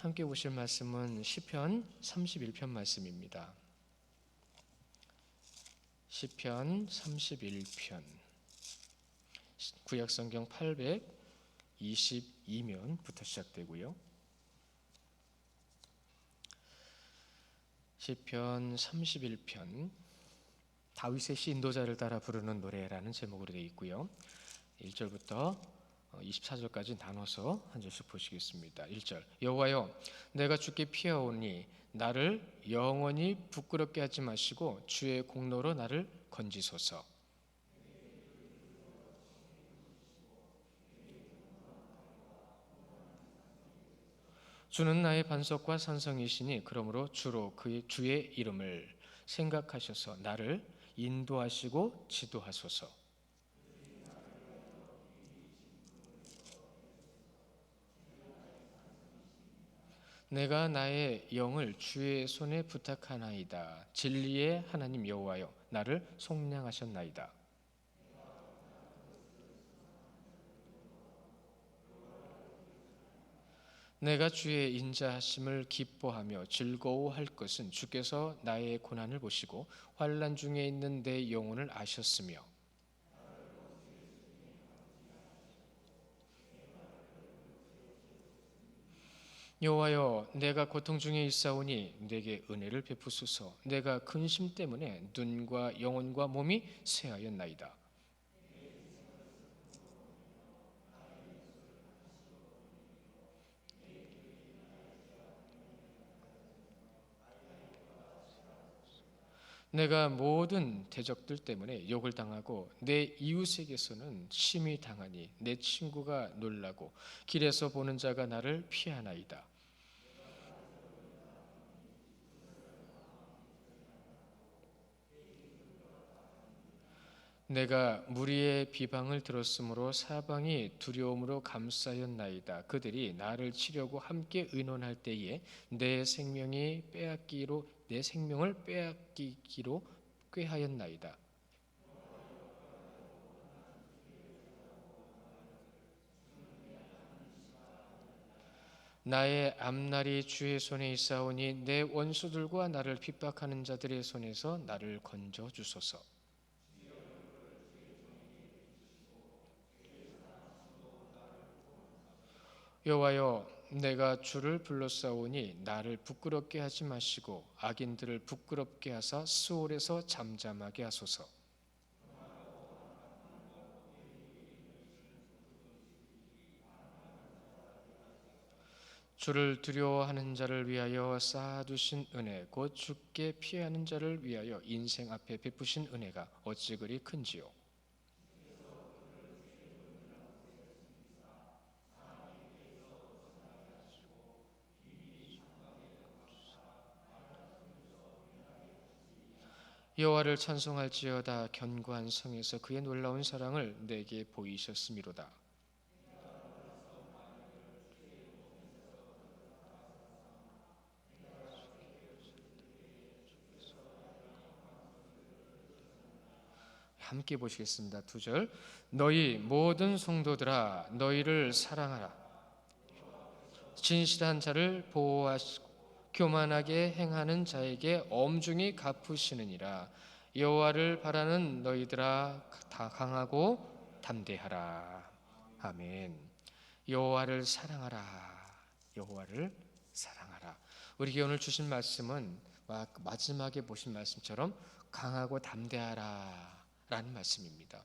함께 보실 말씀은 시편 31편 말씀입니다. 시편 31편 구약성경 822면부터 시작되고요. 시편 31편 다윗의 시 인도자를 따라 부르는 노래라는 제목으로 되어 있고요. 1절부터 24절까지 나눠서 한 절씩 보시겠습니다. 1절 여호와여 내가 주께 피하오니 나를 영원히 부끄럽게 하지 마시고 주의 공로로 나를 건지소서. 주는 나의 반석과 산성이시니 그러므로 주로 그의 주의 이름을 생각하셔서 나를 인도하시고 지도하소서. 내가 나의 영을 주의 손에 부탁하나이다. 진리의 하나님 여호와여 나를 속량하셨나이다. 내가 주의 인자하심을 기뻐하며 즐거워할 것은 주께서 나의 고난을 보시고 환난 중에 있는 내 영혼을 아셨으며 여호와여 내가 고통 중에 있사오니 내게 은혜를 베푸소서. 내가 근심 때문에 눈과 영혼과 몸이 쇠하였나이다. 내가 모든 대적들 때문에 욕을 당하고 내 이웃에게서는 심히 당하니 내 친구가 놀라고 길에서 보는 자가 나를 피하나이다. 내가 무리의 비방을 들었으므로 사방이 두려움으로 감싸였나이다. 그들이 나를 치려고 함께 의논할 때에 내 생명을 빼앗기기로 꾀하였나이다. 나의 앞날이 주의 손에 있사오니 내 원수들과 나를 핍박하는 자들의 손에서 나를 건져 주소서. 여호와여 내가 주를 불렀사오니 나를 부끄럽게 하지 마시고 악인들을 부끄럽게 하사 수월에서 잠잠하게 하소서. 주를 두려워하는 자를 위하여 쌓아두신 은혜 곧 주께 피하는 자를 위하여 인생 앞에 베푸신 은혜가 어찌 그리 큰지요. 여호와를 찬송할지어다. 견고한 성에서 그의 놀라운 사랑을 내게 보이셨음이로다. 함께 보시겠습니다. 2절 너희 모든 성도들아 너희를 사랑하라. 진실한 자를 보호하시고 교만하게 행하는 자에게 엄중히 갚으시느니라. 여호와를 바라는 너희들아 다 강하고 담대하라. 아멘. 여호와를 사랑하라. 여호와를 사랑하라. 우리에게 오늘 주신 말씀은 마지막에 보신 말씀처럼 강하고 담대하라 라는 말씀입니다.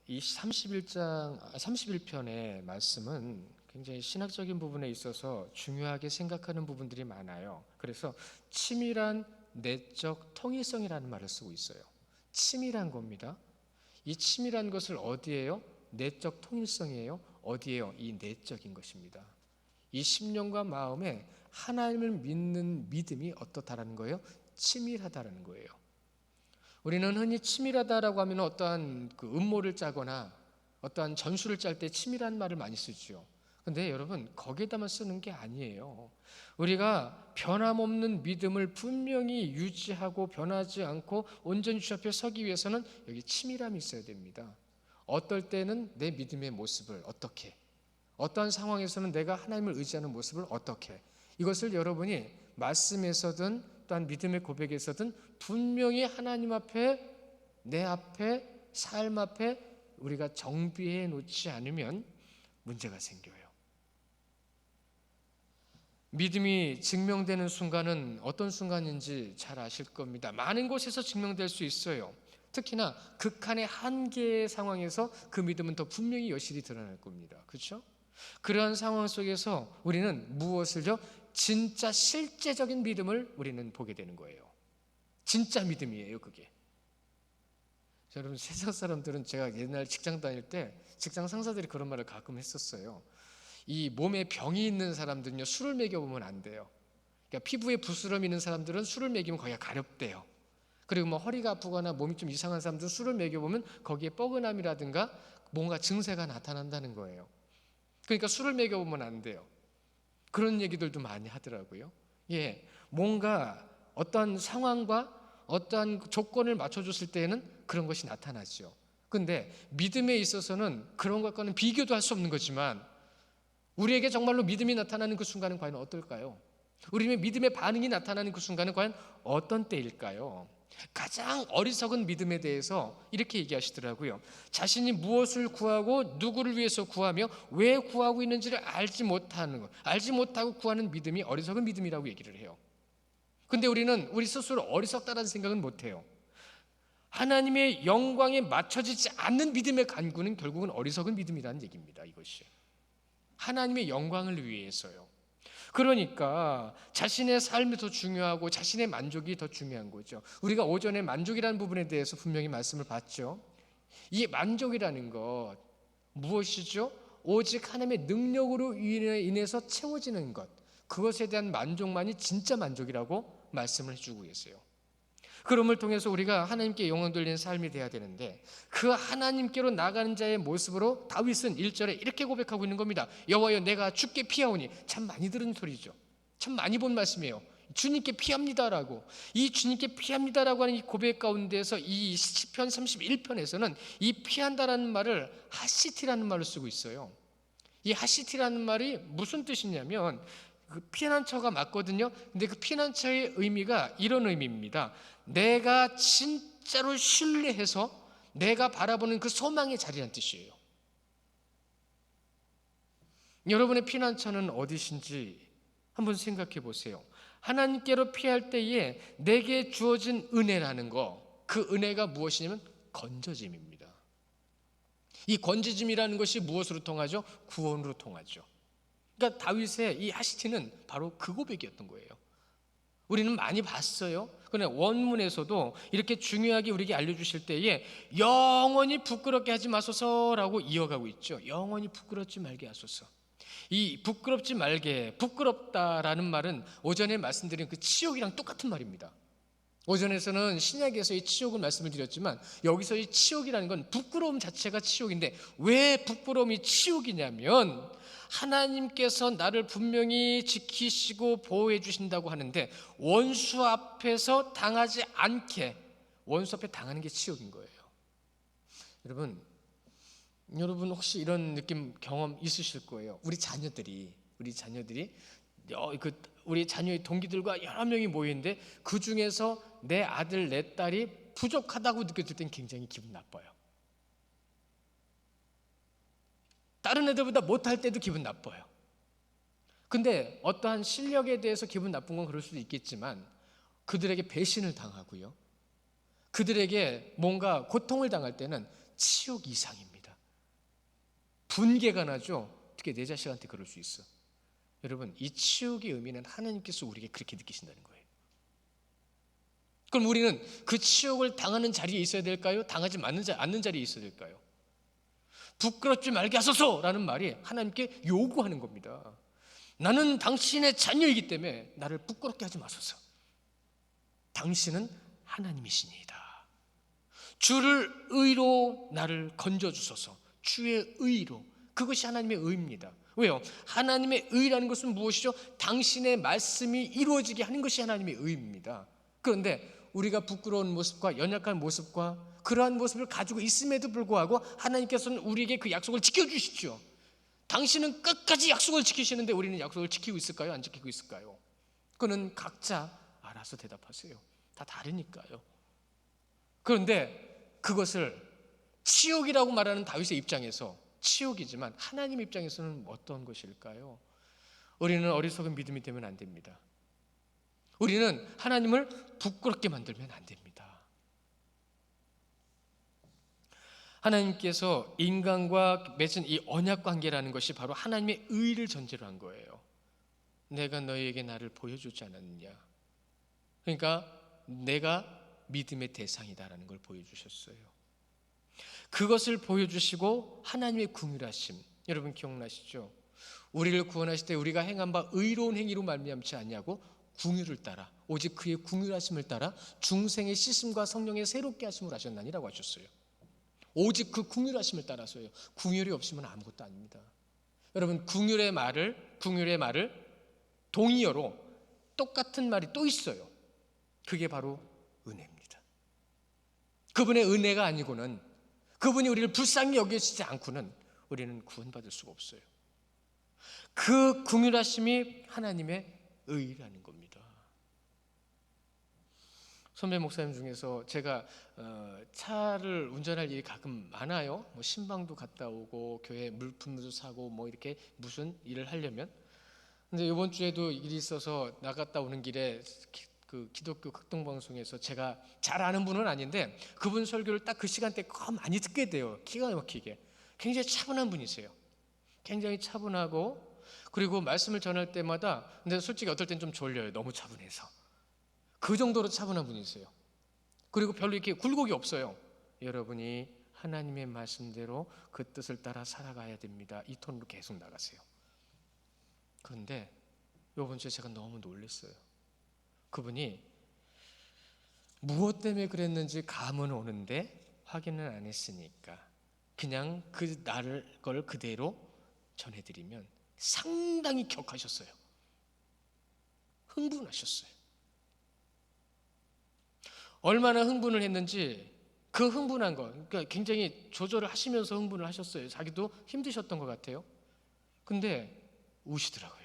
이 31편의 말씀은 굉장히 신학적인 부분에 있어서 중요하게 생각하는 부분들이 많아요. 그래서 치밀한 내적 통일성이라는 말을 쓰고 있어요. 치밀한 겁니다. 이 치밀한 것을 어디에요? 내적 통일성이에요. 어디에요? 이 내적인 것입니다. 이 심령과 마음에 하나님을 믿는 믿음이 어떻다라는 거예요? 치밀하다라는 거예요. 우리는 흔히 치밀하다라고 하면 어떠한 음모를 짜거나 어떠한 전술을 짤 때 치밀한 말을 많이 쓰죠. 근데 여러분 거기에다만 쓰는 게 아니에요. 우리가 변함없는 믿음을 분명히 유지하고 변하지 않고 온전히 주 앞에 서기 위해서는 여기 치밀함이 있어야 됩니다. 어떨 때는 내 믿음의 모습을 어떻게 어떠한 상황에서는 내가 하나님을 의지하는 모습을 어떻게, 이것을 여러분이 말씀에서든 또한 믿음의 고백에서든 분명히 하나님 앞에, 내 앞에, 삶 앞에 우리가 정비해 놓지 않으면 문제가 생겨요. 믿음이 증명되는 순간은 어떤 순간인지 잘 아실 겁니다. 많은 곳에서 증명될 수 있어요. 특히나 극한의 한계의 상황에서 그 믿음은 더 분명히 여실히 드러날 겁니다. 그렇죠? 그러한 상황 속에서 우리는 무엇을요? 진짜 실제적인 믿음을 우리는 보게 되는 거예요. 진짜 믿음이에요, 그게. 여러분, 세상 사람들은, 제가 옛날 직장 다닐 때 직장 상사들이 그런 말을 가끔 했었어요. 이 몸에 병이 있는 사람들은요, 술을 먹여보면 안 돼요. 그러니까 피부에 부스럼 있는 사람들은 술을 먹이면 거기가 가렵대요. 그리고 뭐 허리가 아프거나 몸이 좀 이상한 사람들은 술을 먹여보면 거기에 뻐근함이라든가 뭔가 증세가 나타난다는 거예요. 그러니까 술을 먹여보면 안 돼요. 그런 얘기들도 많이 하더라고요. 예, 뭔가 어떤 상황과 어떠한 조건을 맞춰줬을 때에는 그런 것이 나타나죠. 근데 믿음에 있어서는 그런 것과는 비교도 할 수 없는 거지만, 우리에게 정말로 믿음이 나타나는 그 순간은 과연 어떨까요? 우리의 믿음의 반응이 나타나는 그 순간은 과연 어떤 때일까요? 가장 어리석은 믿음에 대해서 이렇게 얘기하시더라고요. 자신이 무엇을 구하고 누구를 위해서 구하며 왜 구하고 있는지를 알지 못하는 것, 알지 못하고 구하는 믿음이 어리석은 믿음이라고 얘기를 해요. 근데 우리는 우리 스스로 어리석다라는 생각은 못해요. 하나님의 영광에 맞춰지지 않는 믿음의 간구는 결국은 어리석은 믿음이라는 얘기입니다. 이것이 하나님의 영광을 위해서요. 그러니까 자신의 삶이 더 중요하고 자신의 만족이 더 중요한 거죠. 우리가 오전에 만족이라는 부분에 대해서 분명히 말씀을 봤죠. 이 만족이라는 것 무엇이죠? 오직 하나님의 능력으로 인해서 채워지는 것, 그것에 대한 만족만이 진짜 만족이라고 말씀을 해주고 계세요. 그럼을 통해서 우리가 하나님께 영광 돌리는 삶이 돼야 되는데, 그 하나님께로 나가는 자의 모습으로 다윗은 1절에 이렇게 고백하고 있는 겁니다. 여호와여, 내가 주께 피하오니. 참 많이 들은 소리죠. 참 많이 본 말씀이에요. 주님께 피합니다라고. 이 주님께 피합니다라고 하는 이 고백 가운데서 이 시편 31편에서는 이 피한다라는 말을 하시티라는 말을 쓰고 있어요. 이 하시티라는 말이 무슨 뜻이냐면, 그 피난처가 맞거든요. 근데 그 피난처의 의미가 이런 의미입니다. 내가 진짜로 신뢰해서 내가 바라보는 그 소망의 자리란 뜻이에요. 여러분의 피난처는 어디신지 한번 생각해 보세요. 하나님께로 피할 때에 내게 주어진 은혜라는 거, 그 은혜가 무엇이냐면 건져짐입니다. 이 건져짐이라는 것이 무엇으로 통하죠? 구원으로 통하죠. 그러니까 다윗의 이 하시티는 바로 그 고백이었던 거예요. 우리는 많이 봤어요. 그러나 원문에서도 이렇게 중요하게 우리에게 알려주실 때에 영원히 부끄럽게 하지 마소서라고 이어가고 있죠. 영원히 부끄럽지 말게 하소서. 이 부끄럽지 말게, 부끄럽다라는 말은 오전에 말씀드린 그 치욕이랑 똑같은 말입니다. 오전에서는 신약에서 이 치욕을 말씀을 드렸지만, 여기서 이 치욕이라는 건 부끄러움 자체가 치욕인데, 왜 부끄러움이 치욕이냐면, 하나님께서 나를 분명히 지키시고 보호해 주신다고 하는데 원수 앞에서 당하지 않게, 원수 앞에 당하는 게 치욕인 거예요. 여러분 혹시 이런 느낌 경험 있으실 거예요. 우리 자녀들이 우리 자녀의 동기들과 여러 명이 모이는데 그 중에서 내 아들 내 딸이 부족하다고 느껴질 땐 굉장히 기분 나빠요. 다른 애들보다 못할 때도 기분 나빠요. 근데 어떠한 실력에 대해서 기분 나쁜 건 그럴 수도 있겠지만, 그들에게 배신을 당하고요, 그들에게 뭔가 고통을 당할 때는 치욕 이상입니다. 분개가 나죠. 어떻게 내 자식한테 그럴 수 있어? 여러분, 이 치욕의 의미는 하나님께서 우리에게 그렇게 느끼신다는 거예요. 그럼 우리는 그 치욕을 당하는 자리에 있어야 될까요? 당하지 않는 자리에 있어야 될까요? 부끄럽지 말게 하소서라는 말이 하나님께 요구하는 겁니다. 나는 당신의 자녀이기 때문에 나를 부끄럽게 하지 마소서. 당신은 하나님이시니이다. 주를 의로 나를 건져주소서. 주의 의로, 그것이 하나님의 의입니다. 왜요? 하나님의 의라는 것은 무엇이죠? 당신의 말씀이 이루어지게 하는 것이 하나님의 의입니다. 그런데 우리가 부끄러운 모습과 연약한 모습과 그러한 모습을 가지고 있음에도 불구하고 하나님께서는 우리에게 그 약속을 지켜주시죠. 당신은 끝까지 약속을 지키시는데 우리는 약속을 지키고 있을까요? 안 지키고 있을까요? 그는 각자 알아서 대답하세요. 다 다르니까요. 그런데 그것을 치욕이라고 말하는 다윗의 입장에서 치욕이지만 하나님 입장에서는 어떤 것일까요? 우리는 어리석은 믿음이 되면 안 됩니다. 우리는 하나님을 부끄럽게 만들면 안 됩니다. 하나님께서 인간과 맺은 이 언약 관계라는 것이 바로 하나님의 의를 전제로 한 거예요. 내가 너희에게 나를 보여주지 않았느냐. 그러니까 내가 믿음의 대상이다라는 걸 보여주셨어요. 그것을 보여주시고 하나님의 긍휼하심, 여러분 기억나시죠? 우리를 구원하실 때 우리가 행한 바 의로운 행위로 말미암지 아니하고 긍휼을 따라 오직 그의 긍휼하심을 따라 중생의 씻음과 성령의 새롭게 하심을 하셨나니라고 하셨어요. 오직 그 긍휼하심을 따라서요. 긍휼이 없으면 아무것도 아닙니다. 여러분 긍휼의 말을 동의어로 똑같은 말이 또 있어요. 그게 바로 은혜입니다. 그분의 은혜가 아니고는, 그분이 우리를 불쌍히 여기시지 않고는 우리는 구원받을 수가 없어요. 그 긍휼하심이 하나님의 의라는 겁니다. 선배 목사님 중에서 제가 차를 운전할 일이 가끔 많아요. 뭐 신방도 갔다 오고 교회 물품도 사고 뭐 이렇게 무슨 일을 하려면. 근데 이번 주에도 일이 있어서 나갔다 오는 길에 그 기독교 극동방송에서 제가 잘 아는 분은 아닌데 그분 설교를 딱 그 시간대에 많이 듣게 돼요. 기가 막히게. 굉장히 차분한 분이세요. 굉장히 차분하고, 그리고 말씀을 전할 때마다, 근데 솔직히 어떨 땐 좀 졸려요. 너무 차분해서. 그 정도로 차분한 분이세요. 그리고 별로 이렇게 굴곡이 없어요. 여러분이 하나님의 말씀대로 그 뜻을 따라 살아가야 됩니다. 이 톤으로 계속 나가세요. 그런데 이번 주에 제가 너무 놀랐어요. 그분이 무엇 때문에 그랬는지 감은 오는데 확인은 안 했으니까 그냥 그 나를 걸 그대로 전해드리면 상당히 격하셨어요. 흥분하셨어요. 얼마나 흥분을 했는지 그 흥분한 거, 그러니까 굉장히 조절을 하시면서 흥분을 하셨어요. 자기도 힘드셨던 것 같아요. 근데 우시더라고요.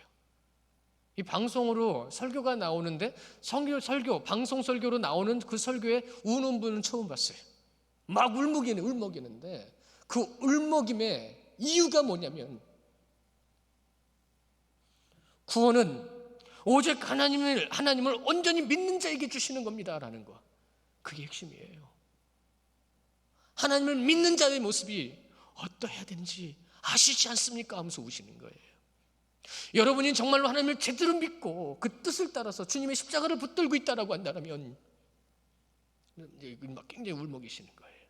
이 방송으로 설교가 나오는데 설교, 방송 설교로 나오는 그 설교에 우는 분은 처음 봤어요. 막 울먹이는데 그 울먹임의 이유가 뭐냐면 구원은 오직 하나님을 온전히 믿는 자에게 주시는 겁니다라는 거. 그게 핵심이에요. 하나님을 믿는 자의 모습이 어떠해야 되는지 아시지 않습니까? 하면서 우시는 거예요. 여러분이 정말로 하나님을 제대로 믿고 그 뜻을 따라서 주님의 십자가를 붙들고 있다라고 한다면 굉장히 울먹이시는 거예요.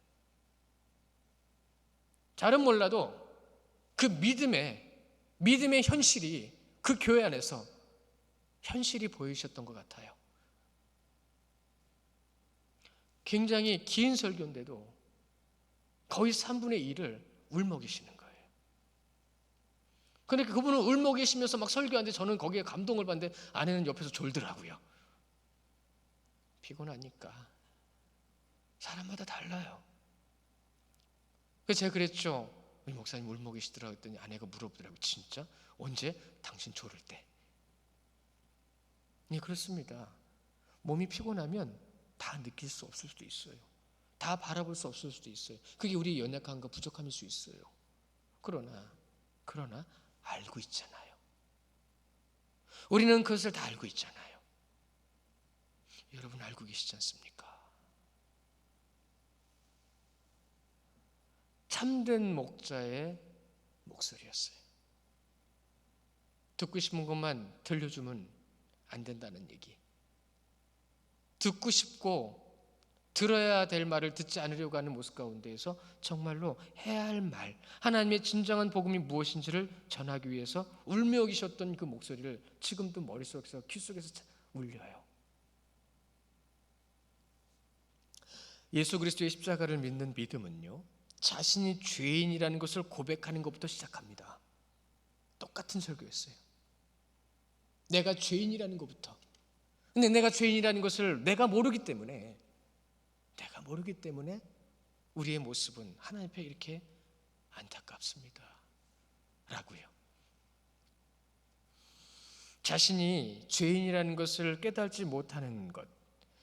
잘은 몰라도 그 믿음의 현실이 그 교회 안에서 현실이 보이셨던 것 같아요. 굉장히 긴 설교인데도 거의 3분의 1을 울먹이시는 거예요. 그러니까 그분은 울먹이시면서 막 설교하는데 저는 거기에 감동을 받는데 아내는 옆에서 졸더라고요. 피곤하니까. 사람마다 달라요. 그래서 제가 그랬죠. 우리 목사님 울먹이시더라고 했더니 아내가 물어보더라고요. 진짜? 언제? 당신 졸을 때. 네, 그렇습니다. 몸이 피곤하면 다 느낄 수 없을 수도 있어요. 다 바라볼 수 없을 수도 있어요. 그게 우리 연약함과 부족함일 수 있어요. 그러나 알고 있잖아요. 우리는 그것을 다 알고 있잖아요. 여러분 알고 계시지 않습니까? 참된 목자의 목소리였어요. 듣고 싶은 것만 들려주면 안 된다는 얘기. 듣고 싶고 들어야 될 말을 듣지 않으려고 하는 모습 가운데에서 정말로 해야 할 말, 하나님의 진정한 복음이 무엇인지를 전하기 위해서 울며 계셨던 그 목소리를 지금도 머릿속에서 귓속에서 울려요. 예수 그리스도의 십자가를 믿는 믿음은요, 자신이 죄인이라는 것을 고백하는 것부터 시작합니다. 똑같은 설교였어요. 내가 죄인이라는 것부터. 근데 내가 죄인이라는 것을 내가 모르기 때문에 우리의 모습은 하나님 앞에 이렇게 안타깝습니다. 라고요. 자신이 죄인이라는 것을 깨닫지 못하는 것,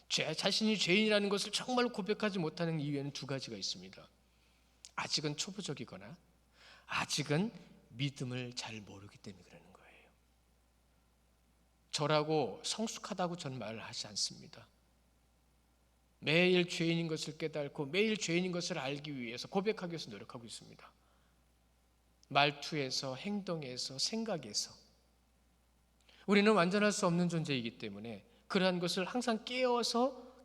자신이 죄인이라는 것을 정말 고백하지 못하는 이유에는 두 가지가 있습니다. 아직은 초보적이거나 아직은 믿음을 잘 모르기 때문에 그러는 거예요. 저라고 성숙하다고 저는 말을 하지 않습니다. 매일 죄인인 것을 깨닫고 매일 죄인인 것을 알기 위해서 고백하기 위해서 노력하고 있습니다. 말투에서, 행동에서, 생각에서 우리는 완전할 수 없는 존재이기 때문에 그러한 것을 항상 깨어서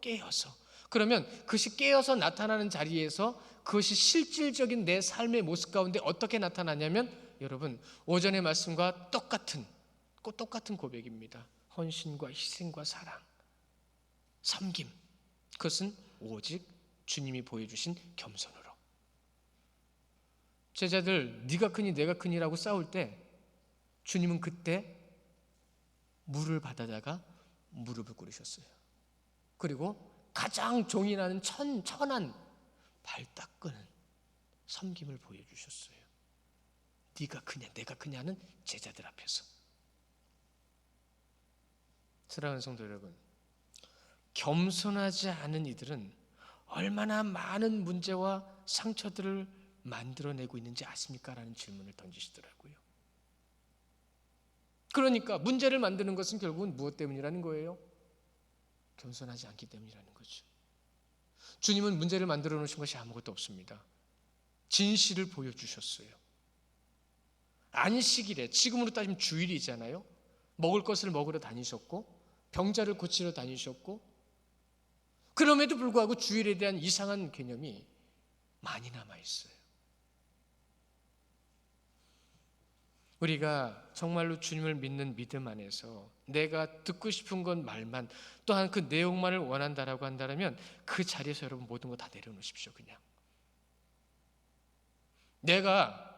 그러면 그것이 깨어서 나타나는 자리에서 그것이 실질적인 내 삶의 모습 가운데 어떻게 나타나냐면 여러분 오전의 말씀과 똑같은 고백입니다. 헌신과 희생과 사랑, 섬김, 그것은 오직 주님이 보여주신 겸손으로. 제자들 네가 크니 내가 크니라고 싸울 때 주님은 그때 물을 받아다가 무릎을 꿇으셨어요. 그리고 가장 종이 나는 천한 발 닦는 섬김을 보여주셨어요. 네가 크냐 내가 크냐는 제자들 앞에서. 사랑하는 성도 여러분, 겸손하지 않은 이들은 얼마나 많은 문제와 상처들을 만들어내고 있는지 아십니까? 라는 질문을 던지시더라고요. 그러니까 문제를 만드는 것은 결국은 무엇 때문이라는 거예요? 겸손하지 않기 때문이라는 거죠. 주님은 문제를 만들어 놓으신 것이 아무것도 없습니다. 진실을 보여주셨어요. 안식일에, 지금으로 따지면 주일이잖아요. 먹을 것을 먹으러 다니셨고 병자를 고치러 다니셨고, 그럼에도 불구하고 주일에 대한 이상한 개념이 많이 남아있어요. 우리가 정말로 주님을 믿는 믿음 안에서 내가 듣고 싶은 건 말만, 또한 그 내용만을 원한다라고 한다면 그 자리에서 여러분 모든 거 다 내려놓으십시오. 그냥 내가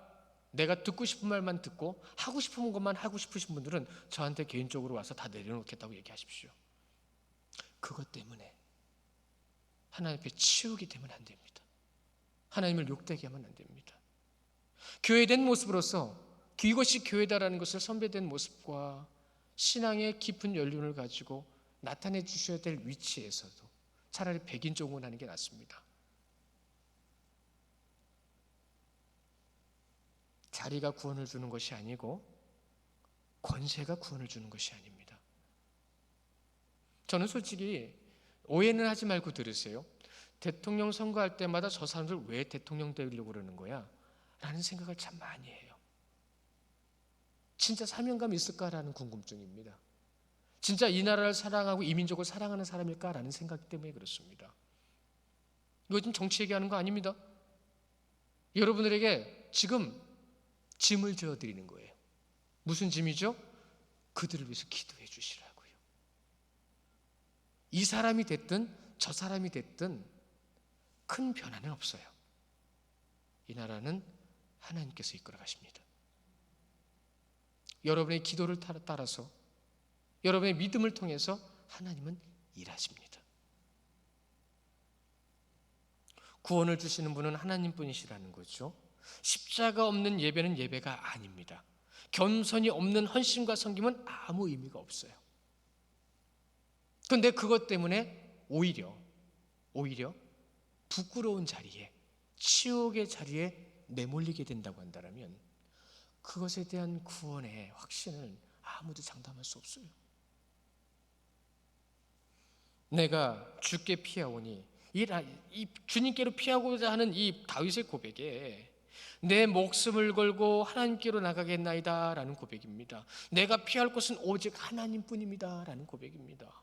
듣고 싶은 말만 듣고 하고 싶은 것만 하고 싶으신 분들은 저한테 개인적으로 와서 다 내려놓겠다고 얘기하십시오. 그것 때문에 하나님 앞에 치우기 때문에 안 됩니다. 하나님을 욕되게 하면 안 됩니다. 교회된 모습으로서 이것이 교회다라는 것을 선배된 모습과 신앙의 깊은 연륜을 가지고 나타내 주셔야 될 위치에서도 차라리 백인종을 하는 게 낫습니다. 자리가 구원을 주는 것이 아니고 권세가 구원을 주는 것이 아닙니다. 저는 솔직히 오해는 하지 말고 들으세요. 대통령 선거할 때마다 저 사람들 왜 대통령 되려고 그러는 거야? 라는 생각을 참 많이 해요. 진짜 사명감이 있을까라는 궁금증입니다. 진짜 이 나라를 사랑하고 이 민족을 사랑하는 사람일까라는 생각 때문에 그렇습니다. 이거 지금 정치 얘기하는 거 아닙니다. 여러분들에게 지금 짐을 지어드리는 거예요. 무슨 짐이죠? 그들을 위해서 기도해 주시라고요. 이 사람이 됐든 저 사람이 됐든 큰 변화는 없어요. 이 나라는 하나님께서 이끌어 가십니다. 여러분의 기도를 따라서 여러분의 믿음을 통해서 하나님은 일하십니다. 구원을 주시는 분은 하나님뿐이시라는 거죠. 십자가 없는 예배는 예배가 아닙니다. 겸손이 없는 헌신과 섬김은 아무 의미가 없어요. 그런데 그것 때문에 오히려 부끄러운 자리에, 치욕의 자리에 내몰리게 된다고 한다면 그것에 대한 구원의 확신을 아무도 장담할 수 없어요. 내가 주께 피하오니, 이 주님께로 피하고자 하는 이 다윗의 고백에 내 목숨을 걸고 하나님께로 나가겠나이다 라는 고백입니다. 내가 피할 곳은 오직 하나님뿐입니다 라는 고백입니다.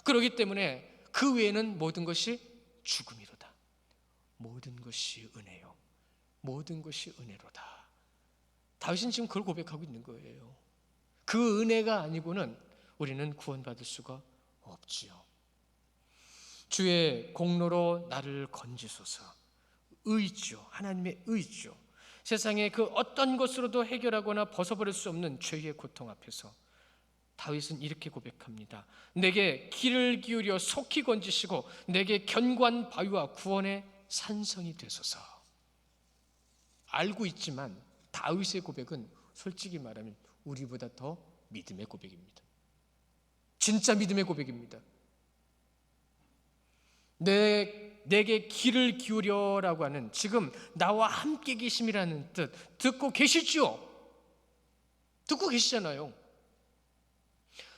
그렇기 때문에 그 외에는 모든 것이 죽음이로다. 모든 것이 은혜요, 모든 것이 은혜로다. 다윗은 지금 그걸 고백하고 있는 거예요. 그 은혜가 아니고는 우리는 구원받을 수가 없지요. 주의 공로로 나를 건지소서. 의죠, 하나님의 의죠. 세상의 그 어떤 것으로도 해결하거나 벗어버릴 수 없는 죄의 고통 앞에서 다윗은 이렇게 고백합니다. 내게 귀를 기울여 속히 건지시고 내게 견고한 바위와 구원의 산성이 되소서. 알고 있지만 다윗의 고백은 솔직히 말하면 우리보다 더 믿음의 고백입니다. 진짜 믿음의 고백입니다. 내게 귀를 기울여라고 하는, 지금 나와 함께 계심이라는 뜻 듣고 계시죠? 듣고 계시잖아요.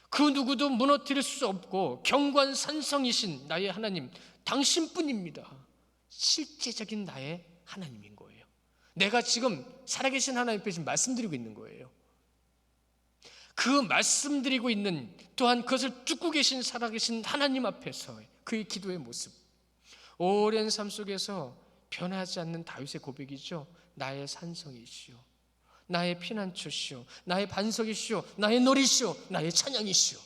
그 누구도 무너뜨릴 수 없고 경관산성이신 나의 하나님, 당신뿐입니다. 실제적인 나의 하나님인 거예요. 내가 지금 살아계신 하나님 앞에 지금 말씀드리고 있는 거예요. 그 말씀드리고 있는, 또한 그것을 듣고 계신 살아계신 하나님 앞에서 그의 기도의 모습, 오랜 삶 속에서 변하지 않는 다윗의 고백이죠. 나의 산성이시오, 나의 피난처시오, 나의 반석이시오, 나의 놀이시오, 나의 찬양이시오.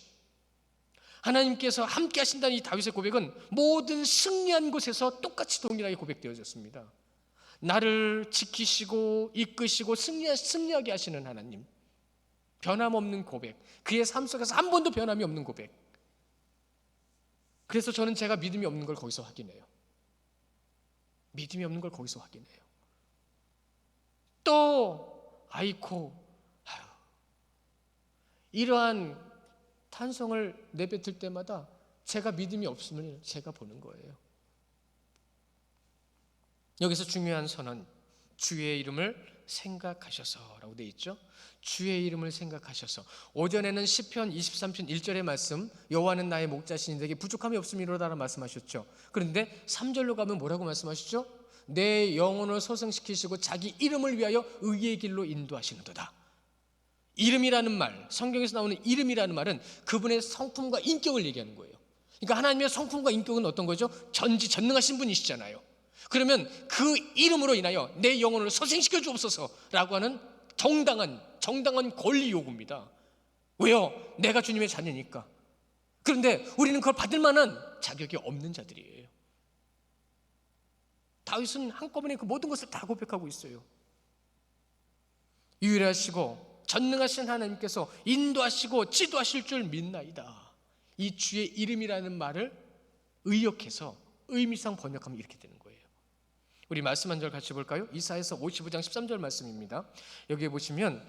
하나님께서 함께 하신다는 이 다윗의 고백은 모든 승리한 곳에서 똑같이 동일하게 고백되어졌습니다. 나를 지키시고 이끄시고 승리하게 하시는 하나님, 변함없는 고백, 그의 삶 속에서 한 번도 변함이 없는 고백. 그래서 저는 제가 믿음이 없는 걸 거기서 확인해요. 믿음이 없는 걸 거기서 확인해요. 또 이러한 탄성을 내뱉을 때마다 제가 믿음이 없음을 제가 보는 거예요. 여기서 중요한 선언, 주의 이름을 생각하셔서라고 되어 있죠. 주의 이름을 생각하셔서. 오전에는 시편 23편 1절의 말씀, 여호와는 나의 목자시니 내게 부족함이 없음이로다라고 말씀하셨죠. 그런데 3절로 가면 뭐라고 말씀하시죠? 내 영혼을 소생시키시고 자기 이름을 위하여 의의 길로 인도하시는도다. 이름이라는 말, 성경에서 나오는 이름이라는 말은 그분의 성품과 인격을 얘기하는 거예요. 그러니까 하나님의 성품과 인격은 어떤 거죠? 전지전능하신 분이시잖아요. 그러면 그 이름으로 인하여 내 영혼을 소생시켜 주옵소서라고 하는 정당한 권리 요구입니다. 왜요? 내가 주님의 자녀니까. 그런데 우리는 그걸 받을 만한 자격이 없는 자들이에요. 다윗은 한꺼번에 그 모든 것을 다 고백하고 있어요. 유일하시고 전능하신 하나님께서 인도하시고 지도하실 줄 믿나이다. 이 주의 이름이라는 말을 의역해서 의미상 번역하면 이렇게 되는 거예요. 우리 말씀 한 절 같이 볼까요? 이사야서 55장 13절 말씀입니다. 여기에 보시면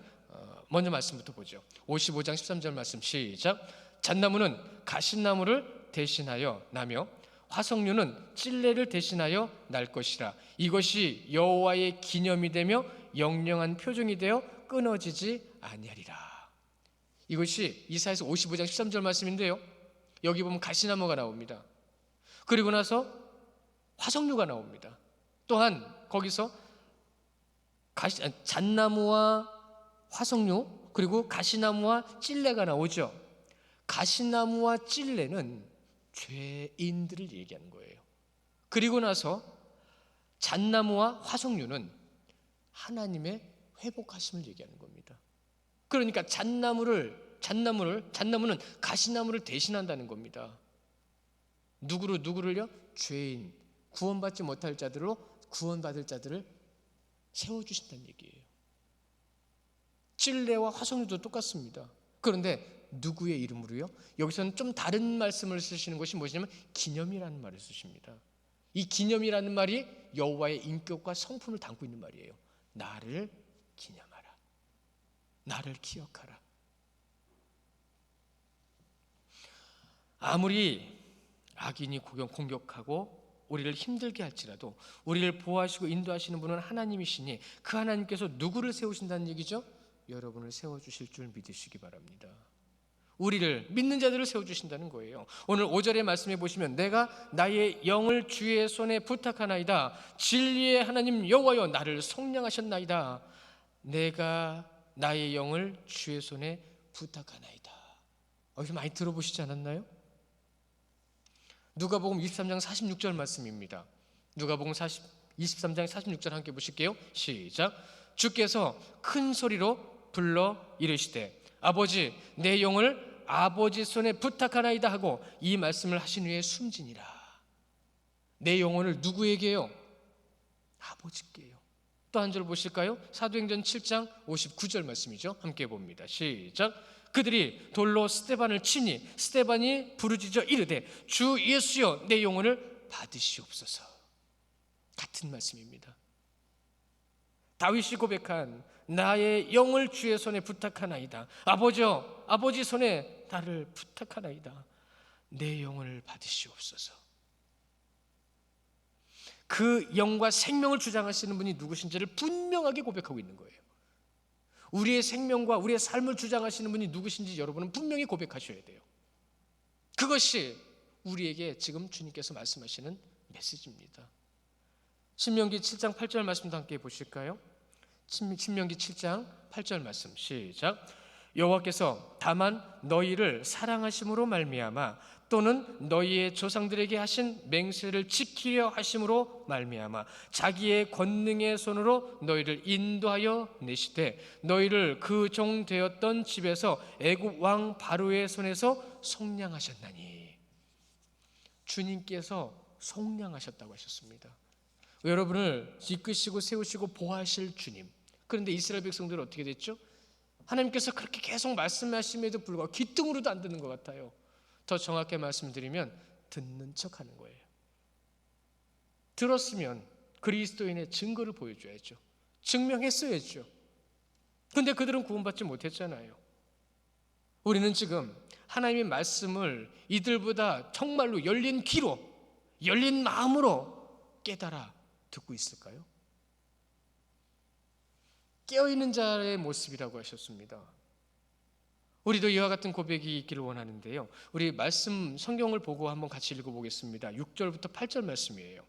먼저 말씀부터 보죠. 55장 13절 말씀 시작. 잣나무는 가시나무를 대신하여 나며 화석류는 찔레를 대신하여 날 것이라. 이것이 여호와의 기념이 되며 영영한 표징이 되어 끊어지지 아니하리라. 이것이 이사야서 55장 13절 말씀인데요, 여기 보면 가시나무가 나옵니다. 그리고 나서 화석류가 나옵니다. 또한 거기서 잣나무와 화석류, 그리고 가시나무와 찔레가 나오죠. 가시나무와 찔레는 죄인들을 얘기하는 거예요. 그리고 나서 잣나무와 화석류는 하나님의 회복하심을 얘기하는 겁니다. 그러니까 잣나무는 가시나무를 대신한다는 겁니다. 누구를요? 죄인, 구원받지 못할 자들로 구원받을 자들을 세워주신다는 얘기예요. 찔레와 화석류도 똑같습니다. 그런데 누구의 이름으로요? 여기서는 좀 다른 말씀을 쓰시는 것이 무엇이냐면 기념이라는 말을 쓰십니다. 이 기념이라는 말이 여호와의 인격과 성품을 담고 있는 말이에요. 나를 기념하라, 나를 기억하라. 아무리 악인이 공격하고 우리를 힘들게 할지라도 우리를 보호하시고 인도하시는 분은 하나님이시니 그 하나님께서 누구를 세우신다는 얘기죠? 여러분을 세워주실 줄 믿으시기 바랍니다. 우리를 믿는 자들을 세워주신다는 거예요. 오늘 5절의 말씀에 보시면 내가 나의 영을 주의 손에 부탁하나이다. 진리의 하나님 여호와여 나를 속량하셨나이다. 내가 나의 영을 주의 손에 부탁하나이다. 여기서 많이 들어보시지 않았나요? 누가복음 23장 46절 말씀입니다. 누가복음 23장 46절 함께 보실게요. 시작. 주께서 큰 소리로 불러 이르시되 아버지 내 영을 아버지 손에 부탁하나이다 하고 이 말씀을 하신 후에 숨지니라. 내 영혼을 누구에게요? 아버지께요. 또 한 절 보실까요? 사도행전 7장 59절 말씀이죠. 함께 봅니다. 시작. 그들이 돌로 스데반을 치니 스데반이 부르짖어 이르되 주 예수여 내 영혼을 받으시옵소서. 같은 말씀입니다. 다윗이 고백한 나의 영을 주의 손에 부탁하나이다. 아버지 손에 나를 부탁하나이다. 내 영혼을 받으시옵소서. 그 영과 생명을 주장하시는 분이 누구신지를 분명하게 고백하고 있는 거예요. 우리의 생명과 우리의 삶을 주장하시는 분이 누구신지 여러분은 분명히 고백하셔야 돼요. 그것이 우리에게 지금 주님께서 말씀하시는 메시지입니다. 신명기 7장 8절 말씀도 함께 보실까요? 신명기 7장 8절 말씀 시작. 여호와께서 다만 너희를 사랑하심으로 말미암아 또는 너희의 조상들에게 하신 맹세를 지키려 하심으로 말미암아 자기의 권능의 손으로 너희를 인도하여 내시되 너희를 그 종 되었던 집에서 애굽 왕 바로의 손에서 속량하셨나니. 주님께서 속량하셨다고 하셨습니다. 여러분을 이끄시고 세우시고 보호하실 주님. 그런데 이스라엘 백성들은 어떻게 됐죠? 하나님께서 그렇게 계속 말씀하심에도 불구하고 귀등으로도 안 듣는 것 같아요. 더 정확하게 말씀드리면 듣는 척하는 거예요. 들었으면 그리스도인의 증거를 보여줘야죠. 증명했어야죠. 그런데 그들은 구원받지 못했잖아요. 우리는 지금 하나님의 말씀을 이들보다 정말로 열린 귀로, 열린 마음으로 깨달아 듣고 있을까요? 깨어있는 자의 모습이라고 하셨습니다. 우리도 이와 같은 고백이 있기를 원하는데요. 우리 말씀 성경을 보고 한번 같이 읽어보겠습니다. 6절부터 8절 말씀이에요.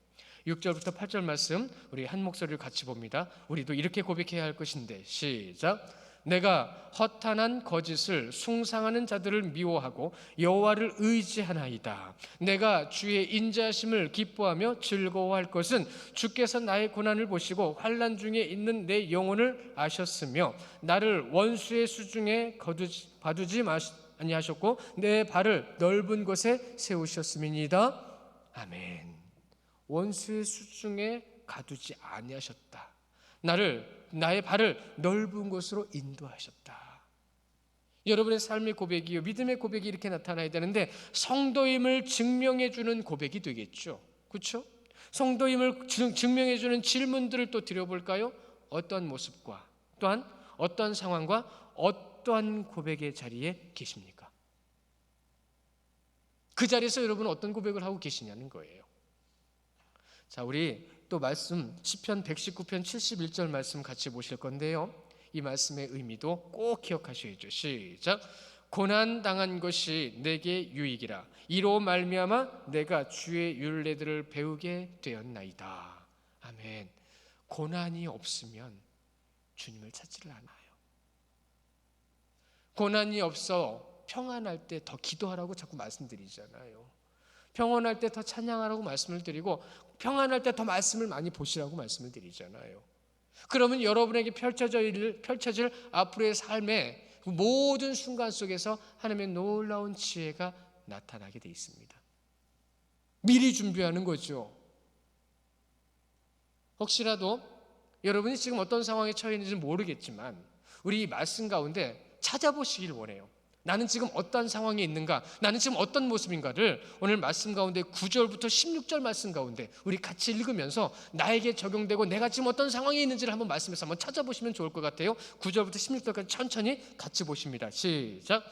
6절부터 8절 말씀 우리 한 목소리를 같이 봅니다. 우리도 이렇게 고백해야 할 것인데 시작. 내가 허탄한 거짓을 숭상하는 자들을 미워하고 여호와를 의지하나이다. 내가 주의 인자하심을 기뻐하며 즐거워할 것은 주께서 나의 고난을 보시고 환난 중에 있는 내 영혼을 아셨으며 나를 원수의 수중에 봐두지 아니하셨고 내 발을 넓은 곳에 세우셨음이니이다. 아멘. 원수의 수중에 가두지 아니하셨다. 나의 발을 넓은 곳으로 인도하셨다. 여러분의 삶의 고백이요, 믿음의 고백이 이렇게 나타나야 되는데 성도임을 증명해 주는 고백이 되겠죠. 그렇죠? 성도임을 증명해 주는 질문들을 또 드려볼까요? 어떠한 모습과 또한 어떠한 상황과 어떠한 고백의 자리에 계십니까? 그 자리에서 여러분은 어떤 고백을 하고 계시냐는 거예요. 자, 우리 또 말씀 시편 119편 71절 말씀 같이 보실 건데요. 이 말씀의 의미도 꼭 기억하셔야죠. 시작. 고난 당한 것이 내게 유익이라 이로 말미암아 내가 주의 율례들을 배우게 되었나이다. 아멘. 고난이 없으면 주님을 찾지를 않아요. 고난이 없어 평안할 때 더 기도하라고 자꾸 말씀드리잖아요. 평안할 때 더 찬양하라고 말씀을 드리고 평안할 때 더 말씀을 많이 보시라고 말씀을 드리잖아요. 그러면 여러분에게 펼쳐질 앞으로의 삶의 모든 순간 속에서 하나님의 놀라운 지혜가 나타나게 돼 있습니다. 미리 준비하는 거죠. 혹시라도 여러분이 지금 어떤 상황에 처해 있는지 모르겠지만 우리 이 말씀 가운데 찾아보시길 원해요. 나는 지금 어떤 상황에 있는가? 나는 지금 어떤 모습인가를 오늘 말씀 가운데 9절부터 16절 말씀 가운데 우리 같이 읽으면서 나에게 적용되고 내가 지금 어떤 상황에 있는지를 한번 말씀에서 한번 찾아보시면 좋을 것 같아요. 9절부터 16절까지 천천히 같이 보십니다. 시작.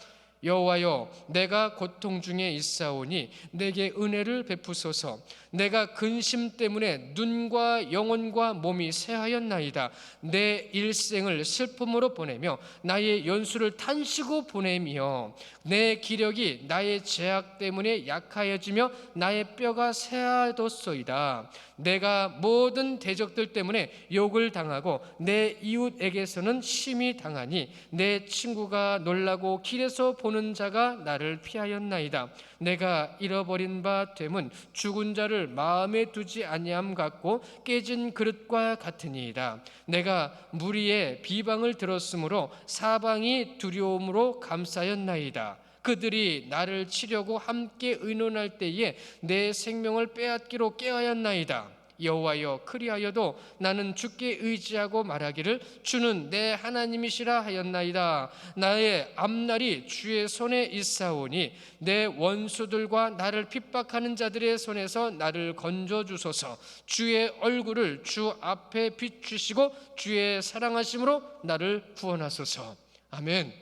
여호와여 내가 고통 중에 있사오니 내게 은혜를 베푸소서. 내가 근심 때문에 눈과 영혼과 몸이 쇠하였나이다. 내 일생을 슬픔으로 보내며 나의 연수를 탄식으로 보내며 내 기력이 나의 죄악 때문에 약하여지며 나의 뼈가 쇠하였소이다. 내가 모든 대적들 때문에 욕을 당하고 내 이웃에게서는 심히 당하니 내 친구가 놀라고 길에서 보는 자가 나를 피하였나이다. 내가 잃어버린 바 됨은 죽은 자를 마음에 두지 아니함 같고 깨진 그릇과 같으니이다. 내가 무리의 비방을 들었으므로 사방이 두려움으로 감싸였나이다. 그들이 나를 치려고 함께 의논할 때에 내 생명을 빼앗기로 깨하였나이다. 여호와여 그리하여도 나는 주께 의지하고 말하기를 주는 내 하나님이시라 하였나이다. 나의 앞날이 주의 손에 있사오니 내 원수들과 나를 핍박하는 자들의 손에서 나를 건져주소서. 주의 얼굴을 주 앞에 비추시고 주의 사랑하심으로 나를 구원하소서. 아멘.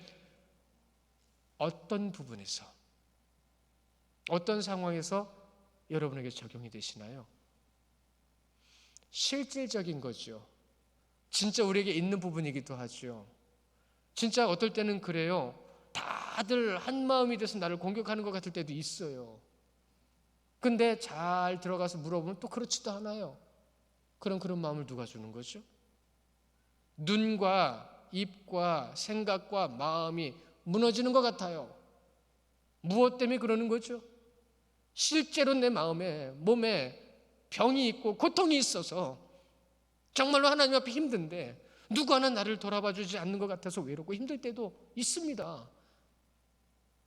어떤 부분에서, 어떤 상황에서 여러분에게 적용이 되시나요? 실질적인 거죠. 진짜 우리에게 있는 부분이기도 하죠. 진짜 어떨 때는 그래요. 다들 한 마음이 돼서 나를 공격하는 것 같을 때도 있어요. 근데 잘 들어가서 물어보면 또 그렇지도 않아요. 그런 마음을 누가 주는 거죠? 눈과 입과 생각과 마음이 무너지는 것 같아요. 무엇 때문에 그러는 거죠? 실제로 내 마음에, 몸에 병이 있고 고통이 있어서 정말로 하나님 앞에 힘든데 누구 하나 나를 돌아봐 주지 않는 것 같아서 외롭고 힘들 때도 있습니다.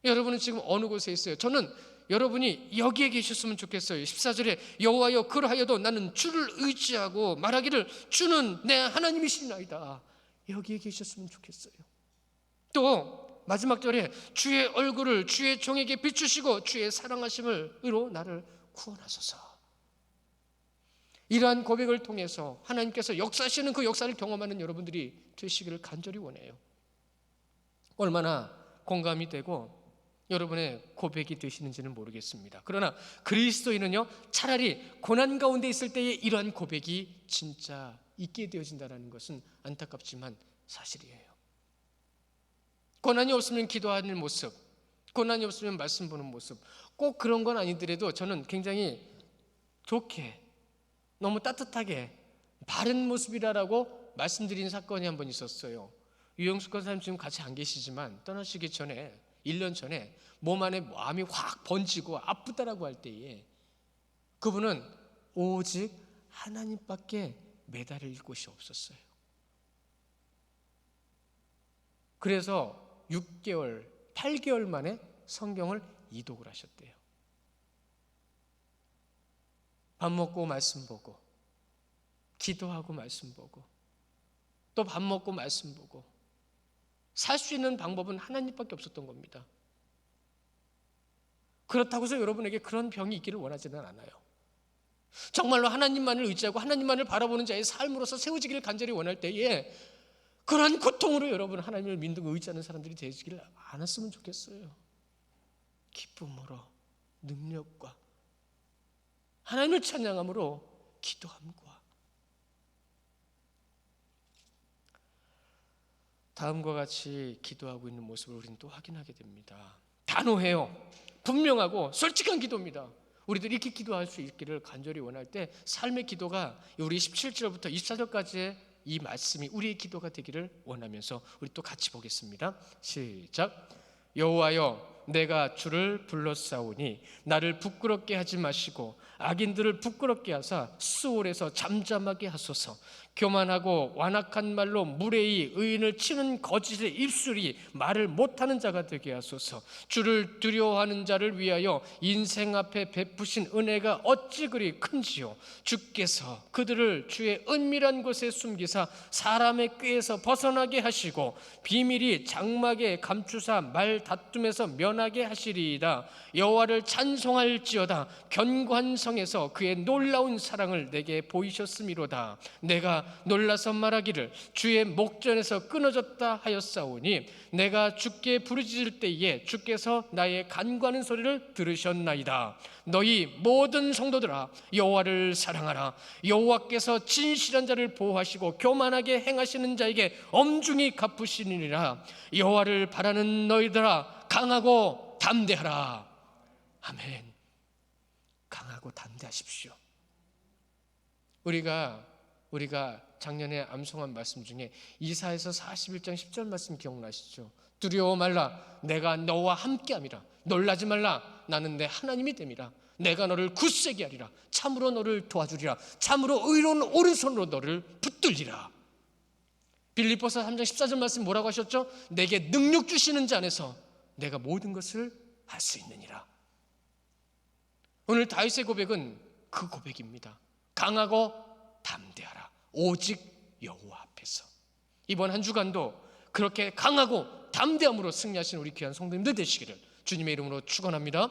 여러분은 지금 어느 곳에 있어요? 저는 여러분이 여기에 계셨으면 좋겠어요. 14절에 여호와여 그러하여도 나는 주를 의지하고 말하기를 주는 내 하나님이시나이다. 여기에 계셨으면 좋겠어요. 또 마지막 절에 주의 얼굴을 주의 종에게 비추시고 주의 사랑하심으로 나를 구원하소서. 이러한 고백을 통해서 하나님께서 역사하시는 그 역사를 경험하는 여러분들이 되시기를 간절히 원해요. 얼마나 공감이 되고 여러분의 고백이 되시는지는 모르겠습니다. 그러나 그리스도인은요, 차라리 고난 가운데 있을 때에 이러한 고백이 진짜 있게 되어진다는 것은 안타깝지만 사실이에요. 고난이 없으면 기도하는 모습, 고난이 없으면 말씀 보는 모습, 꼭 그런 건 아니더라도 저는 굉장히 좋게, 너무 따뜻하게 바른 모습이라고 말씀드린 사건이 한 번 있었어요. 유영숙 권사님 지금 같이 안 계시지만 떠나시기 전에 1년 전에 몸 안에 마음이 확 번지고 아프다라고 할 때에 그분은 오직 하나님밖에 매달릴 곳이 없었어요. 그래서 6개월, 8개월 만에 성경을 이독을 하셨대요. 밥 먹고 말씀 보고, 기도하고 말씀 보고, 또 밥 먹고 말씀 보고, 살 수 있는 방법은 하나님밖에 없었던 겁니다. 그렇다고 해서 여러분에게 그런 병이 있기를 원하지는 않아요. 정말로 하나님만을 의지하고 하나님만을 바라보는 자의 삶으로서 세워지기를 간절히 원할 때에 그런 고통으로 여러분 하나님을 믿고 의지하는 사람들이 되시기를 않았으면 좋겠어요. 기쁨으로, 능력과 하나님을 찬양함으로 기도함과 다음과 같이 기도하고 있는 모습을 우리는 또 확인하게 됩니다. 단호해요. 분명하고 솔직한 기도입니다. 우리들 이렇게 기도할 수 있기를 간절히 원할 때 삶의 기도가 우리 17절부터 24절까지의 이 말씀이 우리의 기도가 되기를 원하면서 우리 또 같이 보겠습니다. 시작. 여호와여 내가 주를 불렀사오니 나를 부끄럽게 하지 마시고 악인들을 부끄럽게 하사 수월에서 잠잠하게 하소서. 교만하고 완악한 말로 무례히 의인을 치는 거짓의 입술이 말을 못하는 자가 되게 하소서. 주를 두려워하는 자를 위하여 인생 앞에 베푸신 은혜가 어찌 그리 큰지요. 주께서 그들을 주의 은밀한 곳에 숨기사 사람의 꾀에서 벗어나게 하시고 비밀이 장막에 감추사 말 다툼에서 면하게 하시리이다. 여호와를 찬송할지어다. 견고한 성에서 그의 놀라운 사랑을 내게 보이셨음이로다. 내가 놀라서 말하기를 주의 목전에서 끊어졌다 하였사오니 내가 주께 부르짖을 때에 주께서 나의 간구하는 소리를 들으셨나이다. 너희 모든 성도들아 여호와를 사랑하라. 여호와께서 진실한 자를 보호하시고 교만하게 행하시는 자에게 엄중히 갚으시니라. 여호와를 바라는 너희들아 강하고 담대하라. 아멘. 강하고 담대하십시오. 우리가 작년에 암송한 말씀 중에 이사야서 41장 10절 말씀 기억나시죠? 두려워 말라 내가 너와 함께함이라. 놀라지 말라 나는 내 하나님이 됨이라. 내가 너를 굳세게 하리라. 참으로 너를 도와주리라. 참으로 의로운 오른손으로 너를 붙들리라. 빌립보서 3장 14절 말씀 뭐라고 하셨죠? 내게 능력 주시는 자 안에서 내가 모든 것을 할 수 있느니라. 오늘 다윗의 고백은 그 고백입니다. 강하고 담대하라. 오직 여호와 앞에서. 이번 한 주간도 그렇게 강하고 담대함으로 승리하신 우리 귀한 성도님들 되시기를 주님의 이름으로 축원합니다.